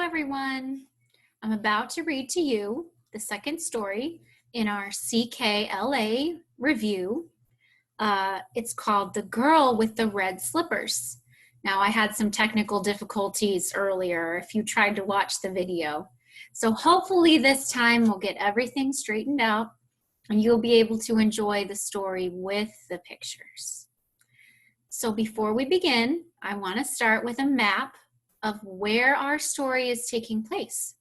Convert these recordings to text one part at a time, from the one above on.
everyone. I'm about to read to you the second story in our ckla review. It's called The Girl with the Red Slippers. Now, I had some technical difficulties earlier if you tried to watch the video. So hopefully this time we'll get everything straightened out and you'll be able to enjoy the story with the pictures. So before we begin, I want to start with a map of where our story is taking place.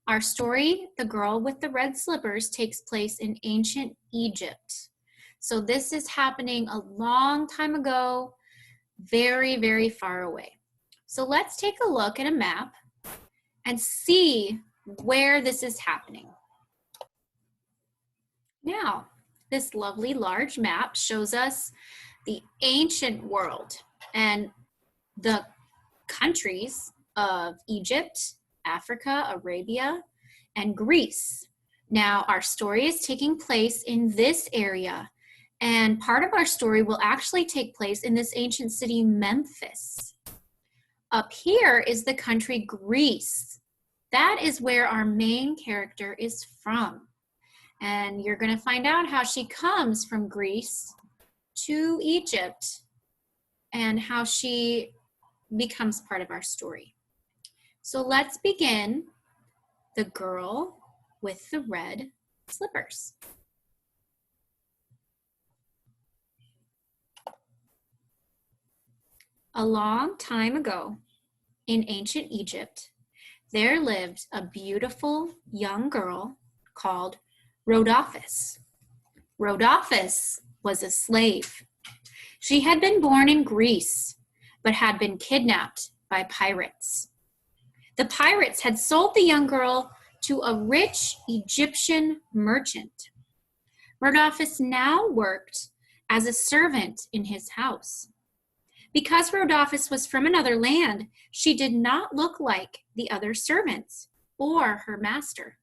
Our story, The Girl with the Red Slippers, takes place in ancient Egypt. So this is happening a long time ago, very, very far away. So let's take a look at a map and see where this is happening. Now, this lovely large map shows us the ancient world and the countries of Egypt, Africa, Arabia, and Greece. Now, our story is taking place in this area, and part of our story will actually take place in this ancient city, Memphis. Up here is the country Greece. That is where our main character is from. And you're going to find out how she comes from Greece to Egypt and how she becomes part of our story. So let's begin The Girl with the Red Slippers. A long time ago in ancient Egypt, there lived a beautiful young girl called Rhodophis. Rhodophis was a slave. She had been born in Greece, but had been kidnapped by pirates. The pirates had sold the young girl to a rich Egyptian merchant. Rhodophis now worked as a servant in his house. Because Rhodophis was from another land, she did not look like the other servants or her master.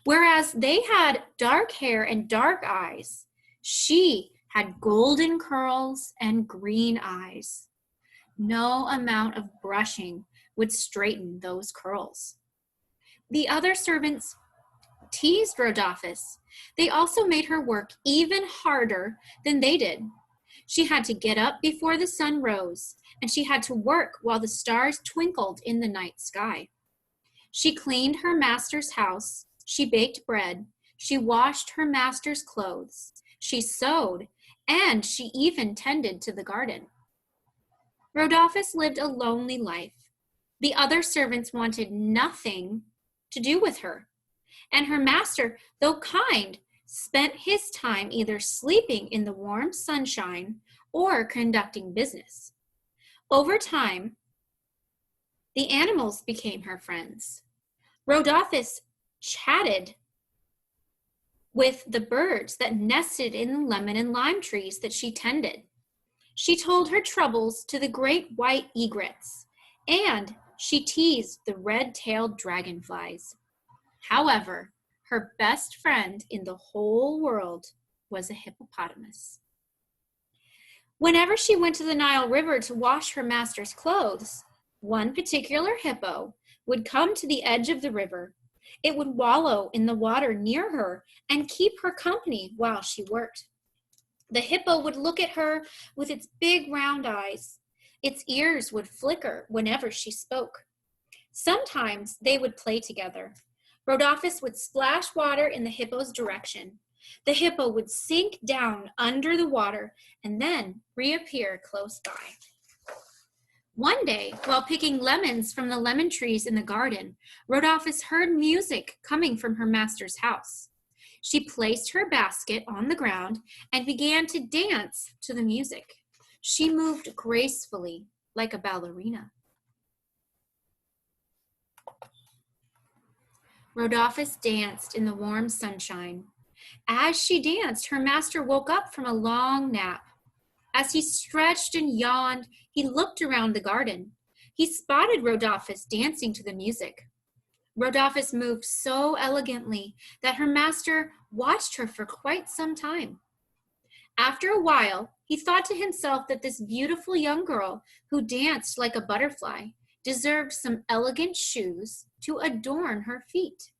Whereas they had dark hair and dark eyes, she had golden curls and green eyes. No amount of brushing would straighten those curls. The other servants teased Rhodophis. They also made her work even harder than they did. She had to get up before the sun rose, and she had to work while the stars twinkled in the night sky. She cleaned her master's house, she baked bread, she washed her master's clothes, she sewed, and she even tended to the garden. Rhodophis lived a lonely life. The other servants wanted nothing to do with her, and her master, though kind, spent his time either sleeping in the warm sunshine or conducting business. Over time, the animals became her friends. Rhodophis chatted with the birds that nested in the lemon and lime trees that she tended. She told her troubles to the great white egrets, and she teased the red-tailed dragonflies. However, her best friend in the whole world was a hippopotamus. Whenever she went to the Nile River to wash her master's clothes, one particular hippo would come to the edge of the river. It would wallow in the water near her and keep her company while she worked. The hippo would look at her with its big round eyes. Its ears would flicker whenever she spoke. Sometimes they would play together. Rhodophis would splash water in the hippo's direction. The hippo would sink down under the water and then reappear close by. One day, while picking lemons from the lemon trees in the garden, Rhodophis heard music coming from her master's house. She placed her basket on the ground and began to dance to the music. She moved gracefully like a ballerina. Rhodophis danced in the warm sunshine. As she danced, her master woke up from a long nap. As he stretched and yawned, he looked around the garden. He spotted Rhodophis dancing to the music. Rhodophis moved so elegantly that her master watched her for quite some time. After a while, he thought to himself that this beautiful young girl who danced like a butterfly deserved some elegant shoes to adorn her feet.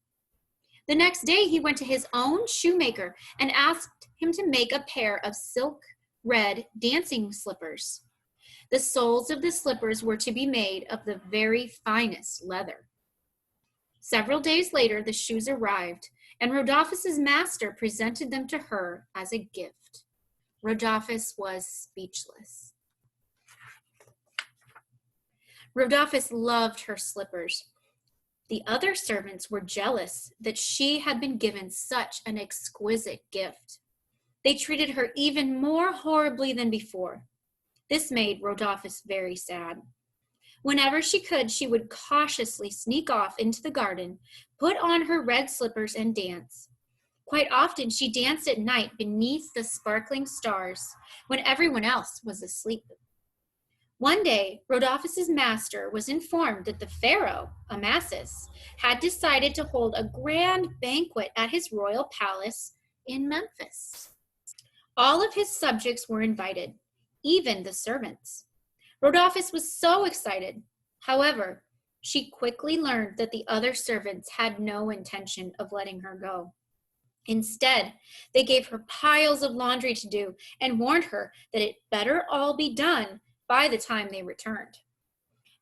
The next day he went to his own shoemaker and asked him to make a pair of silk red dancing slippers. The soles of the slippers were to be made of the very finest leather. Several days later, the shoes arrived, and Rodolphus's master presented them to her as a gift. Rodolphus was speechless. Rodolphus loved her slippers. The other servants were jealous that she had been given such an exquisite gift. They treated her even more horribly than before. This made Rodolphus very sad. Whenever she could, she would cautiously sneak off into the garden, put on her red slippers, and dance. Quite often, she danced at night beneath the sparkling stars when everyone else was asleep. One day, Rodolphus's master was informed that the pharaoh, Amasis, had decided to hold a grand banquet at his royal palace in Memphis. All of his subjects were invited, even the servants. Rodolphus was so excited. However, she quickly learned that the other servants had no intention of letting her go. Instead, they gave her piles of laundry to do and warned her that it better all be done by the time they returned.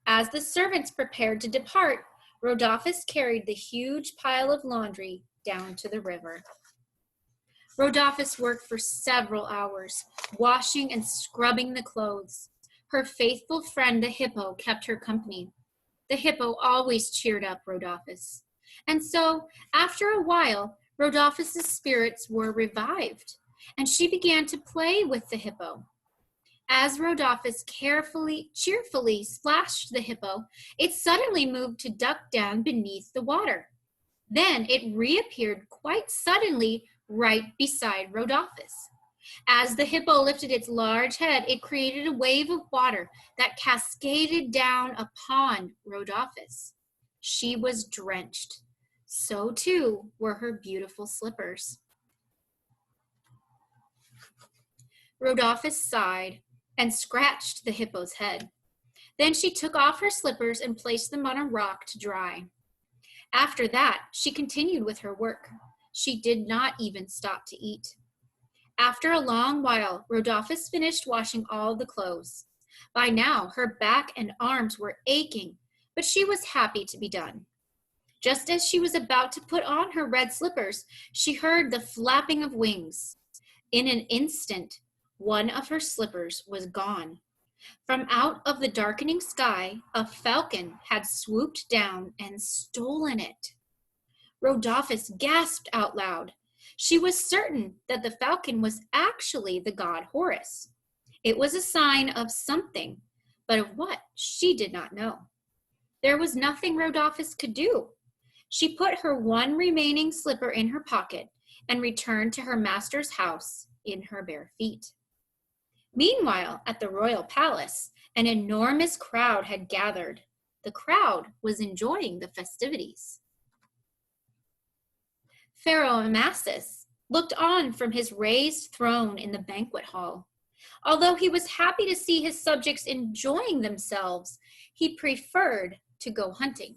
As the servants prepared to depart, Rodolphus carried the huge pile of laundry down to the river. Rodolphus worked for several hours, washing and scrubbing the clothes. Her faithful friend, the hippo, kept her company. The hippo always cheered up Rodolphus. And so, after a while, Rodolphus's spirits were revived, and she began to play with the hippo. As Rodolphus cheerfully splashed the hippo, it suddenly moved to duck down beneath the water. Then it reappeared quite suddenly right beside Rodolphus. As the hippo lifted its large head, it created a wave of water that cascaded down upon Rodolphus. She was drenched. So too were her beautiful slippers. Rodolphus sighed and scratched the hippo's head. Then she took off her slippers and placed them on a rock to dry. After that, she continued with her work. She did not even stop to eat. After a long while, Rodolphus finished washing all the clothes. By now, her back and arms were aching, but she was happy to be done. Just as she was about to put on her red slippers, she heard the flapping of wings. In an instant, one of her slippers was gone. From out of the darkening sky, a falcon had swooped down and stolen it. Rodolphus gasped out loud. She was certain that the falcon was actually the god Horus. It was a sign of something, but of what she did not know. There was nothing Rodolphus could do. She put her one remaining slipper in her pocket and returned to her master's house in her bare feet. Meanwhile, at the royal palace, an enormous crowd had gathered. The crowd was enjoying the festivities. Pharaoh Amasis looked on from his raised throne in the banquet hall. Although he was happy to see his subjects enjoying themselves, he preferred to go hunting.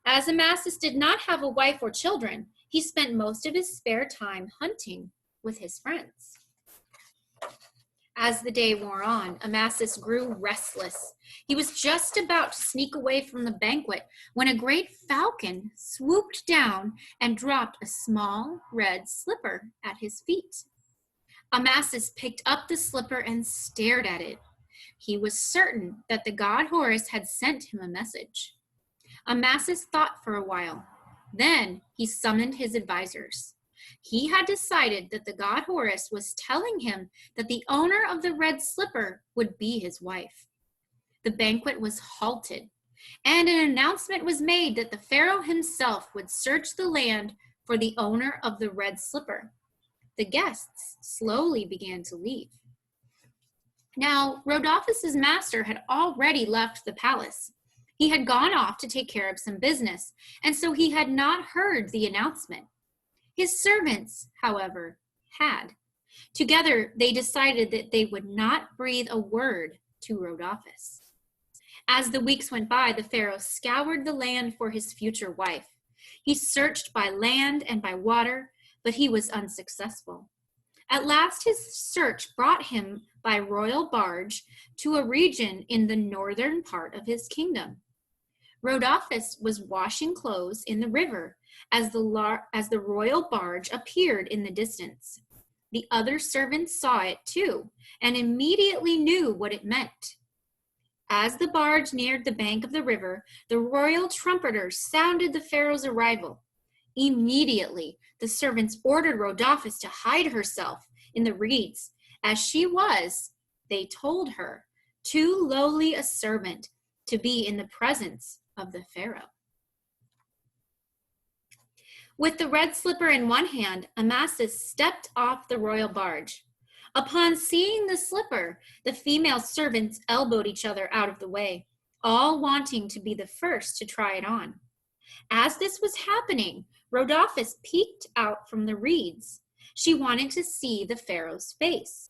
As Amasis did not have a wife or children, he spent most of his spare time hunting with his friends. As the day wore on, Amasis grew restless. He was just about to sneak away from the banquet when a great falcon swooped down and dropped a small red slipper at his feet. Amasis picked up the slipper and stared at it. He was certain that the god Horus had sent him a message. Amasis thought for a while. Then he summoned his advisors. He had decided that the god Horus was telling him that the owner of the red slipper would be his wife. The banquet was halted, and an announcement was made that the pharaoh himself would search the land for the owner of the red slipper. The guests slowly began to leave. Now, Rodolphus's master had already left the palace. He had gone off to take care of some business, and so he had not heard the announcement. His servants, however, had. Together, they decided that they would not breathe a word to Rodolphus. As the weeks went by, the Pharaoh scoured the land for his future wife. He searched by land and by water, but he was unsuccessful. At last, his search brought him by royal barge to a region in the northern part of his kingdom. Rhodopis was washing clothes in the river as the royal barge appeared in the distance. The other servants saw it too and immediately knew what it meant. As the barge neared the bank of the river, the royal trumpeters sounded the Pharaoh's arrival. Immediately, the servants ordered Rhodopis to hide herself in the reeds. As she was, they told her, too lowly a servant to be in the presence of the Pharaoh. With the red slipper in one hand, Amasis stepped off the royal barge. Upon seeing the slipper, the female servants elbowed each other out of the way, all wanting to be the first to try it on. As this was happening, Rhodopis peeked out from the reeds. She wanted to see the Pharaoh's face.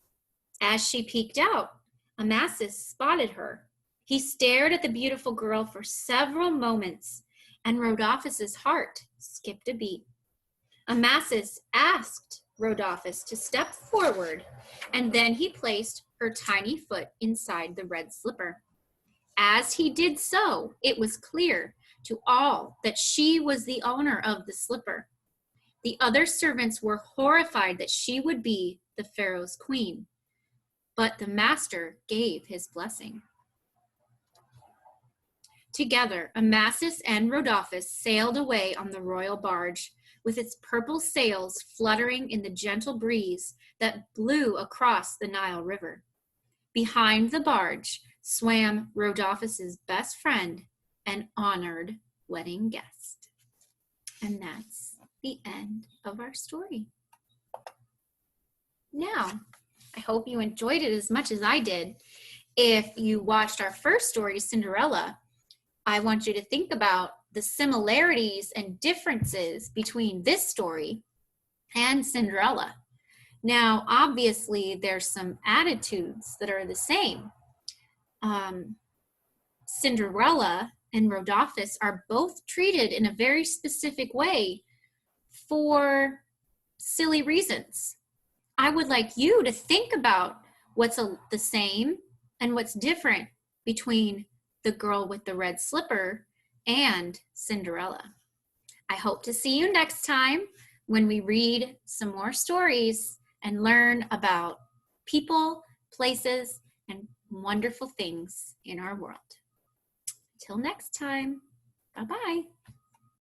As she peeked out, Amasis spotted her. He stared at the beautiful girl for several moments, and Rhodopis' heart skipped a beat. Amasis asked Rhodopis to step forward, and then he placed her tiny foot inside the red slipper. As he did so, it was clear to all that she was the owner of the slipper. The other servants were horrified that she would be the Pharaoh's queen, but the master gave his blessing. Together, Amasis and Rhodopis sailed away on the royal barge, with its purple sails fluttering in the gentle breeze that blew across the Nile River. Behind the barge swam Rhodopis' best friend and honored wedding guest. And that's the end of our story. Now, I hope you enjoyed it as much as I did. If you watched our first story, Cinderella, I want you to think about the similarities and differences between this story and Cinderella. Now, obviously, there's some attitudes that are the same. Cinderella and Rhodopis are both treated in a very specific way for silly reasons. I would like you to think about what's the same and what's different between the girl with the red slipper and Cinderella. I hope to see you next time when we read some more stories and learn about people, places, and wonderful things in our world. Till next time, bye-bye.